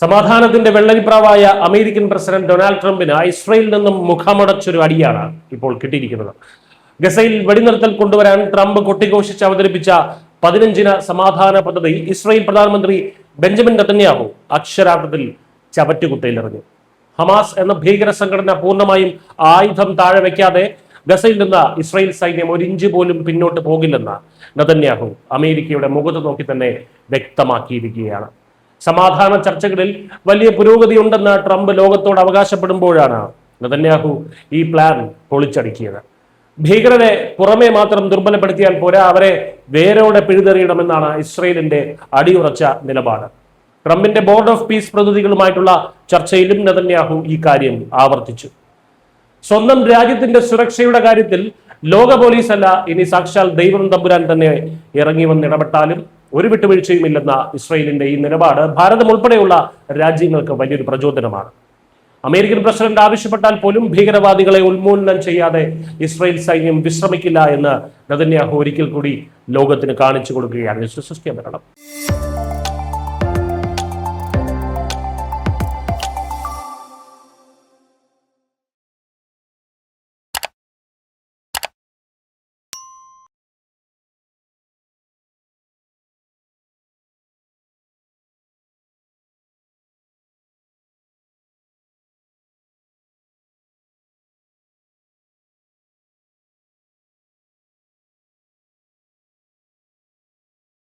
സമാധാനത്തിന്റെ വെള്ളരിപ്രാവായ American president Donald ട്രംപിന് ഇസ്രയേലിൽ നിന്നും മുഖമടച്ചൊരു അടിയാണ് ഇപ്പോൾ കിട്ടിയിരിക്കുന്നത്. ഗസയിൽ വെടിനിർത്തൽ കൊണ്ടുവരാൻ ട്രംപ് കൊട്ടിഘോഷിച്ച് അവതരിപ്പിച്ച 15 സമാധാന പദ്ധതി ഇസ്രയേൽ പ്രധാനമന്ത്രി ബെഞ്ചമിൻ നെതന്യാഹു അക്ഷരാർത്ഥത്തിൽ ചവറ്റുകുട്ടയിലെറിഞ്ഞു. ഹമാസ് എന്ന ഭീകര സംഘടന പൂർണ്ണമായും ആയുധം താഴെ വയ്ക്കാതെ ഗസയിൽ നിന്ന് ഇസ്രയേൽ സൈന്യം ഒരു ഇഞ്ച് പോലും പിന്നോട്ട് പോകില്ലെന്ന് നെതന്യാഹു അമേരിക്കയുടെ മുഖത്ത് നോക്കി തന്നെ വ്യക്തമാക്കിയിരിക്കുകയാണ്. സമാധാന ചർച്ചകളിൽ വലിയ പുരോഗതി ഉണ്ടെന്ന് ട്രംപ് ലോകത്തോട് അവകാശപ്പെടുമ്പോഴാണ് നെതന്യാഹു ഈ പ്ലാൻ പൊളിച്ചടുക്കിയത്. ഭീകരരെ പുറമെ മാത്രം ദുർബലപ്പെടുത്തിയാൽ പോരാ, അവരെ വേരോടെ പിഴുതെറിയണമെന്നാണ് ഇസ്രയേലിന്റെ അടിയുറച്ച നിലപാട്. ട്രംപിന്റെ ബോർഡ് ഓഫ് പീസ് പ്രതിനിധികളുമായിട്ടുള്ള ചർച്ചയിലും നെതന്യാഹു ഈ കാര്യം ആവർത്തിച്ചു. സ്വന്തം രാജ്യത്തിന്റെ സുരക്ഷയുടെ കാര്യത്തിൽ ലോക പോലീസ് അല്ല, ഇനി സാക്ഷാൽ ദൈവം തമ്പുരാൻ തന്നെ ഇറങ്ങി വന്ന് ഇടപെട്ടാലും ഒരു വിട്ടുവീഴ്ചയുമില്ലെന്ന ഇസ്രയേലിന്റെ ഈ നിലപാട് ഭാരതം ഉൾപ്പെടെയുള്ള രാജ്യങ്ങൾക്ക് വലിയൊരു പ്രചോദനമാണ്. അമേരിക്കൻ പ്രസിഡന്റ് ആവശ്യപ്പെട്ടാൽ പോലും ഭീകരവാദികളെ ഉന്മൂലനം ചെയ്യാതെ ഇസ്രയേൽ സൈന്യം വിശ്രമിക്കില്ല എന്ന് നെതന്യാഹു ഒരിക്കൽ കൂടി ലോകത്തിന് കാണിച്ചു കൊടുക്കുകയാണ്.